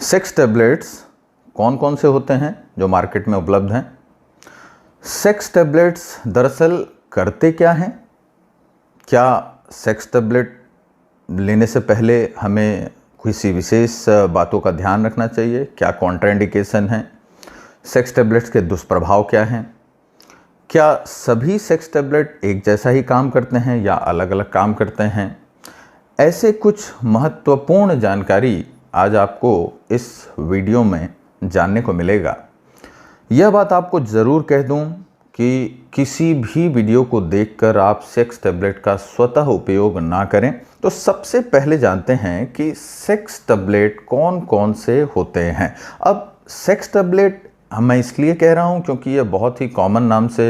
Sex tablets कौन कौन से होते हैं जो मार्केट में उपलब्ध हैं? सेक्स टैबलेट्स दरअसल करते क्या हैं? क्या सेक्स टैबलेट लेने से पहले हमें किसी विशेष बातों का ध्यान रखना चाहिए? क्या कॉन्ट्राइंडिकेशन हैं? सेक्स टैबलेट्स के दुष्प्रभाव क्या हैं? क्या सभी सेक्स टैबलेट एक जैसा ही काम करते हैं या अलग अलग काम करते हैं? ऐसे कुछ महत्वपूर्ण जानकारी आज आपको इस वीडियो में जानने को मिलेगा। यह बात आपको ज़रूर कह दूं कि किसी भी वीडियो को देखकर आप सेक्स टैबलेट का स्वतः उपयोग ना करें। तो सबसे पहले जानते हैं कि सेक्स टैबलेट कौन कौन से होते हैं। अब सेक्स टैबलेट मैं इसलिए कह रहा हूँ क्योंकि यह बहुत ही कॉमन नाम से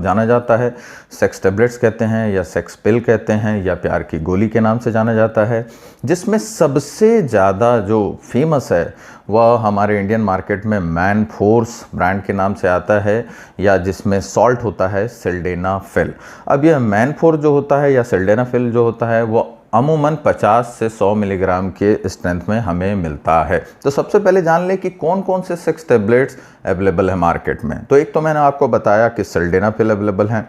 जाना जाता है। सेक्स टैबलेट्स कहते हैं या सेक्स पिल कहते हैं या प्यार की गोली के नाम से जाना जाता है, जिसमें सबसे ज़्यादा जो फेमस है वह हमारे इंडियन मार्केट में मैन फोर्स ब्रांड के नाम से आता है, या जिसमें सॉल्ट होता है सिल्डेनाफिल। अब यह मैन फोर्स जो होता है या सिल्डेनाफिल जो होता है वो अमूमन 50 से 100 मिलीग्राम के स्ट्रेंथ में हमें मिलता है। तो सबसे पहले जान लें कि कौन कौन से सेक्स टैबलेट्स अवेलेबल है मार्केट में। तो एक तो मैंने आपको बताया कि सिल्डेनाफिल अवेलेबल है,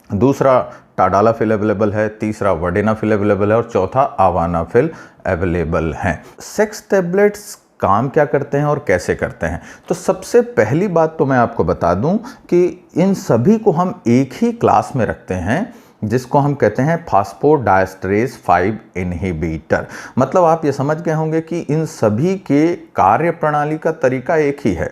दूसरा टाडालाफिल अवेलेबल है, तीसरा वर्डेनाफिल अवेलेबल है और चौथा आवानाफिल अवेलेबल है। सेक्स टैबलेट्स काम क्या करते हैं और कैसे करते हैं? तो सबसे पहली बात तो मैं आपको बता दूं कि इन सभी को हम एक ही क्लास में रखते हैं, जिसको हम कहते हैं फास्फोडाइएस्टरेज 5 इनहिबिटर। मतलब आप ये समझ गए होंगे कि इन सभी के कार्य प्रणाली का तरीका एक ही है।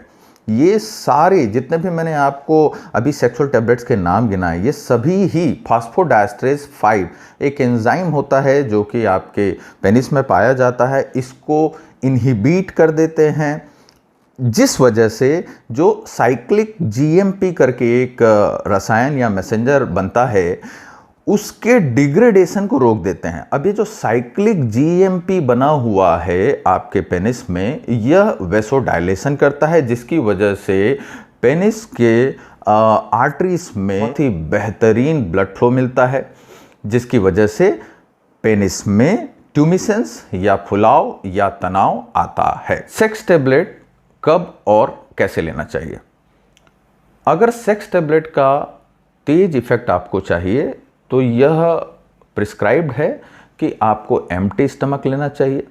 ये सारे जितने भी मैंने आपको अभी सेक्सुअल टैबलेट्स के नाम गिनाए, ये सभी ही फास्फोडाइएस्टरेज 5 एक एंजाइम होता है जो कि आपके पेनिस में पाया जाता है, इसको इनहिबिट कर देते हैं, जिस वजह से जो साइक्लिक जीएमपी करके एक रसायन या मैसेंजर बनता है उसके डिग्रेडेशन को रोक देते हैं। अब ये जो साइक्लिक जीएमपी बना हुआ है आपके पेनिस में, यह वेसोडाइलेशन करता है, जिसकी वजह से पेनिस के आर्टरीज में बहुत ही बेहतरीन ब्लड फ्लो मिलता है, जिसकी वजह से पेनिस में ट्यूमिसेंस या फुलाव या तनाव आता है। सेक्स टैबलेट कब और कैसे लेना चाहिए? अगर सेक्स टैबलेट का तेज इफेक्ट आपको चाहिए तो यह प्रिस्क्राइब्ड है कि आपको एम्प्टी स्टमक लेना चाहिए।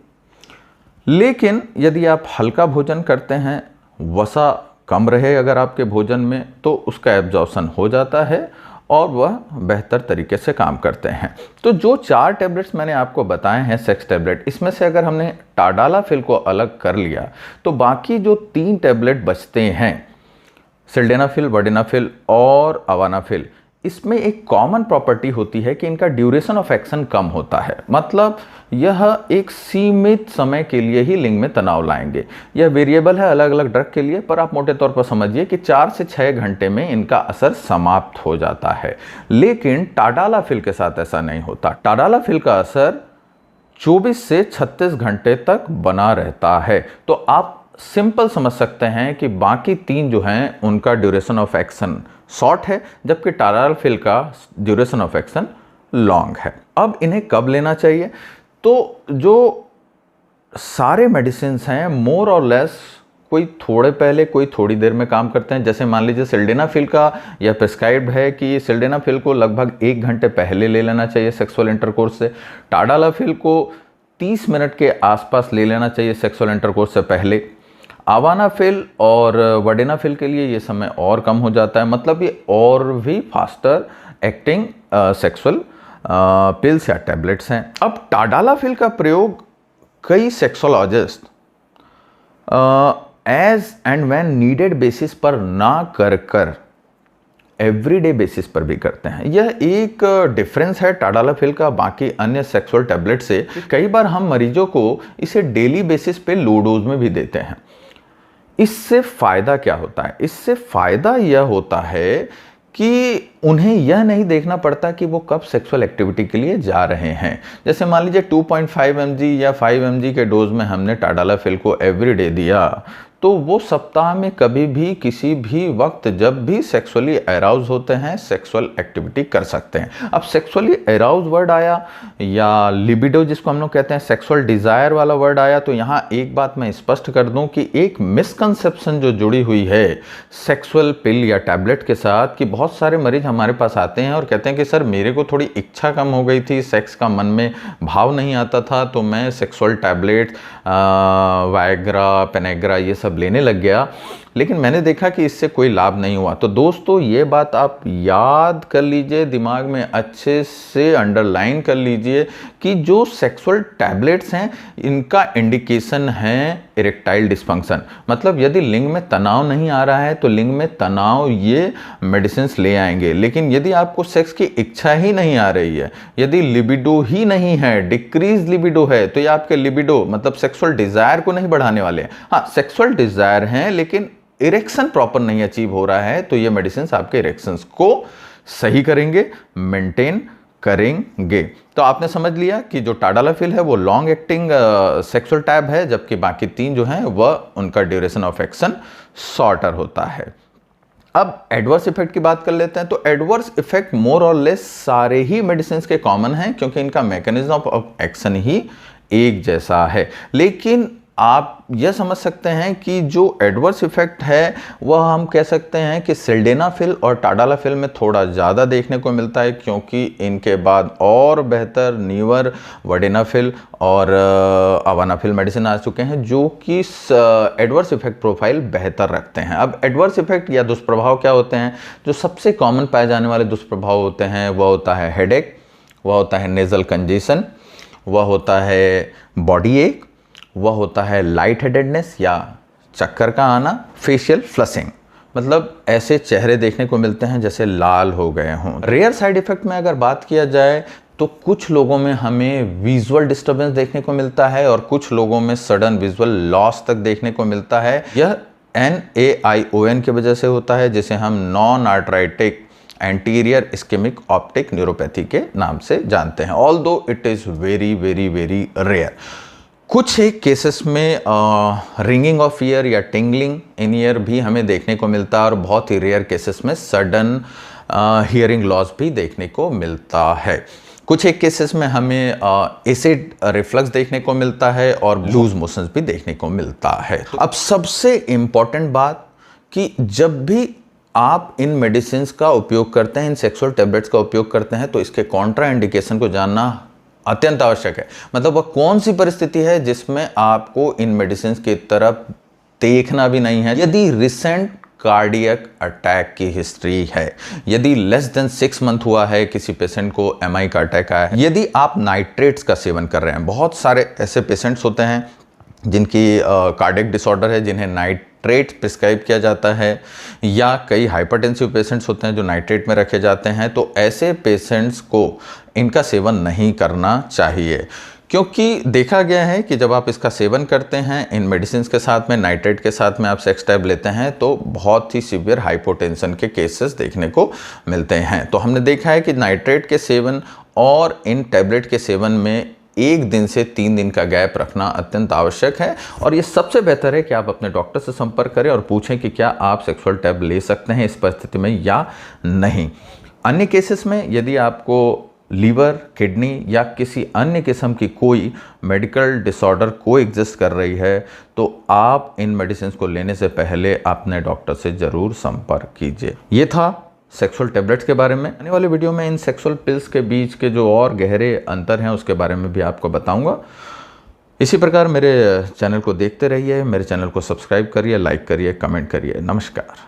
लेकिन यदि आप हल्का भोजन करते हैं, वसा कम रहे अगर आपके भोजन में, तो उसका एब्जॉर्प्शन हो जाता है और वह बेहतर तरीके से काम करते हैं। तो जो 4 टैबलेट्स मैंने आपको बताए हैं सेक्स टैबलेट, इसमें से अगर हमने टाडालाफिल को अलग कर लिया तो बाकी जो 3 टैबलेट बचते हैं, सिल्डेनाफिल, वर्डेनाफिल और आवानाफिल, इसमें एक कॉमन प्रॉपर्टी होती है कि इनका ड्यूरेशन ऑफ एक्शन कम होता है। मतलब यह एक सीमित समय के लिए ही लिंग में तनाव लाएंगे। यह वेरिएबल है अलग अलग ड्रग के लिए, पर आप मोटे तौर पर समझिए कि 4 से 6 घंटे में इनका असर समाप्त हो जाता है। लेकिन टाडालाफिल के साथ ऐसा नहीं होता। टाडालाफिल का असर 24 से 36 घंटे तक बना रहता है। तो आप सिंपल समझ सकते हैं कि बाकी 3 जो हैं उनका ड्यूरेशन ऑफ एक्शन शॉर्ट है, जबकि टाडालाफिल का ड्यूरेशन ऑफ एक्शन लॉन्ग है। अब इन्हें कब लेना चाहिए? तो जो सारे मेडिसिन हैं मोर और लेस कोई थोड़े पहले कोई थोड़ी देर में काम करते हैं। जैसे मान लीजिए सिल्डेनाफिल का यह प्रिस्क्राइब्ड है कि सिल्डेनाफिल को लगभग 1 घंटे पहले ले लेना चाहिए सेक्सुअल इंटरकोर्स से। टाडालाफिल को 30 मिनट के आसपास ले लेना चाहिए सेक्सुअल इंटरकोर्स से पहले। आवानाफिल और वर्डेनाफिल के लिए ये समय और कम हो जाता है। मतलब ये और भी फास्टर एक्टिंग सेक्सुअल पिल्स या टैबलेट्स हैं। अब टाडालाफिल का प्रयोग कई sexologist as and when needed basis पर ना कर एवरीडे बेसिस पर भी करते हैं। यह एक डिफरेंस है टाडालाफिल का बाकी अन्य सेक्सुअल टैबलेट से। कई बार हम मरीजों को इसे डेली बेसिस पे लो डोज में भी देते हैं। इससे फ़ायदा क्या होता है? इससे फ़ायदा यह होता है कि उन्हें यह नहीं देखना पड़ता कि वो कब सेक्सुअल एक्टिविटी के लिए जा रहे हैं। जैसे मान लीजिए 2.5 mg या 5 mg के डोज में हमने टाडालाफिल को एवरीडे दिया, तो वो सप्ताह में कभी भी किसी भी वक्त जब भी सेक्सुअली अराउज होते हैं सेक्सुअल एक्टिविटी कर सकते हैं। अब सेक्सुअली अराउज वर्ड आया या लिबिडो जिसको हम लोग कहते हैं, सेक्सुअल डिज़ायर वाला वर्ड आया, तो यहाँ एक बात मैं स्पष्ट कर दूं कि एक मिसकंसेप्शन जो जुड़ी हुई है सेक्सुअल पिल या टैबलेट के साथ, कि बहुत सारे मरीज हमारे पास आते हैं और कहते हैं कि सर मेरे को थोड़ी इच्छा कम हो गई थी, सेक्स का मन में भाव नहीं आता था, तो मैं सेक्सुअल टैबलेट वायग्रा, पेनेग्रा ये सब लेने लग गया, लेकिन मैंने देखा कि इससे कोई लाभ नहीं हुआ। तो दोस्तों ये बात आप याद कर लीजिए, दिमाग में अच्छे से अंडरलाइन कर लीजिए कि जो सेक्सुअल टैबलेट्स हैं इनका इंडिकेशन है इरेक्टाइल डिस्फंक्शन। मतलब यदि लिंग में तनाव नहीं आ रहा है तो लिंग में तनाव ये मेडिसिन ले आएंगे, लेकिन यदि आपको सेक्स की इच्छा ही नहीं आ रही है, यदि लिबिडो ही नहीं है, डिक्रीज लिबिडो है, तो ये आपके लिबिडो मतलब सेक्सुअल डिजायर को नहीं बढ़ाने वाले हैं। हाँ, सेक्सुअल डिजायर हैं लेकिन इरेक्शन प्रॉपर नहीं अचीव हो रहा है, तो ये मेडिसिन आपके इरेक्शंस को सही करेंगे, मेंटेन करेंगे। तो आपने समझ लिया कि जो टाडालाफिल है वो लॉन्ग एक्टिंग सेक्सुअल टैब है, जबकि बाकी 3 जो हैं वह उनका ड्यूरेशन ऑफ एक्शन शॉर्टर होता है। अब एडवर्स इफेक्ट की बात कर लेते हैं। तो एडवर्स इफेक्ट मोर और लेस सारे ही मेडिसिन के कॉमन हैं, क्योंकि इनका मैकेनिज्म ऑफ एक्शन ही एक जैसा है। लेकिन आप यह समझ सकते हैं कि जो एडवर्स इफेक्ट है वह हम कह सकते हैं कि सिल्डेनाफिल और टाडालाफिल में थोड़ा ज़्यादा देखने को मिलता है, क्योंकि इनके बाद और बेहतर नीवर, वडेनाफिल और अवानाफिल मेडिसिन आ चुके हैं जो कि एडवर्स इफेक्ट प्रोफाइल बेहतर रखते हैं। अब एडवर्स इफेक्ट या दुष्प्रभाव क्या होते हैं? जो सबसे कॉमन पाए जाने वाले दुष्प्रभाव होते हैं वह होता है हेडेक, वह होता है नेजल कंजेशन, वह होता है बॉडी एक, वह होता है लाइट हेडेडनेस या चक्कर का आना, फेशियल फ्लशिंग, मतलब ऐसे चेहरे देखने को मिलते हैं जैसे लाल हो गए हों। रेयर साइड इफेक्ट में अगर बात किया जाए तो कुछ लोगों में हमें विजुअल डिस्टर्बेंस देखने को मिलता है और कुछ लोगों में सडन विजुअल लॉस तक देखने को मिलता है। यह NAION की वजह से होता है, जिसे हम non arteritic anterior ischemic optic neuropathy के नाम से जानते हैं, although it is very very very rare. कुछ एक केसेस में रिंगिंग ऑफ ईयर या टिंगलिंग इन ईयर भी हमें देखने को मिलता है, और बहुत ही रेयर केसेस में सडन हियरिंग लॉस भी देखने को मिलता है। कुछ एक केसेस में हमें एसिड रिफ्लक्स देखने को मिलता है और लूज मोशंस भी देखने को मिलता है। अब सबसे इम्पॉर्टेंट बात कि जब भी आप इन मेडिसिन का उपयोग करते हैं, इन सेक्सुअल टैबलेट्स का उपयोग करते हैं, तो इसके कॉन्ट्रा इंडिकेशन को जानना अत्यंत आवश्यक है। मतलब वह कौन सी परिस्थिति है जिसमें आपको इन मेडिसिन की तरफ देखना भी नहीं है। यदि रिसेंट कार्डियक अटैक की हिस्ट्री है, यदि लेस देन 6 मंथ हुआ है किसी पेशेंट को MI का अटैक आया है, यदि आप नाइट्रेट्स का सेवन कर रहे हैं, बहुत सारे ऐसे पेशेंट्स होते हैं जिनकी कार्डियक डिसऑर्डर है जिन्हें नाइट्रेट प्रिस्क्राइब किया जाता है, या कई हाइपरटेंसिव पेशेंट्स होते हैं जो नाइट्रेट में रखे जाते हैं, तो ऐसे पेशेंट्स को इनका सेवन नहीं करना चाहिए, क्योंकि देखा गया है कि जब आप इसका सेवन करते हैं इन मेडिसिन के साथ में, नाइट्रेट के साथ में आप सेक्स टैब लेते हैं, तो बहुत ही सीवियर हाइपोटेंशन के केसेस देखने को मिलते हैं। तो हमने देखा है कि नाइट्रेट के सेवन और इन टैबलेट के सेवन में 1 दिन से 3 दिन का गैप रखना अत्यंत आवश्यक है, और ये सबसे बेहतर है कि आप अपने डॉक्टर से संपर्क करें और पूछें कि क्या आप सेक्सुअल टैब ले सकते हैं इस परिस्थिति में या नहीं। अन्य केसेस में यदि आपको लीवर, किडनी या किसी अन्य किस्म की कोई मेडिकल डिसऑर्डर को एग्जिस्ट कर रही है, तो आप इन मेडिसिन को लेने से पहले अपने डॉक्टर से ज़रूर संपर्क कीजिए। ये था सेक्सुअल टैबलेट्स के बारे में। आने वाले वीडियो में इन सेक्सुअल पिल्स के बीच के जो और गहरे अंतर हैं उसके बारे में भी आपको बताऊंगा। इसी प्रकार मेरे चैनल को देखते रहिए, मेरे चैनल को सब्सक्राइब करिए, लाइक करिए, कमेंट करिए। नमस्कार।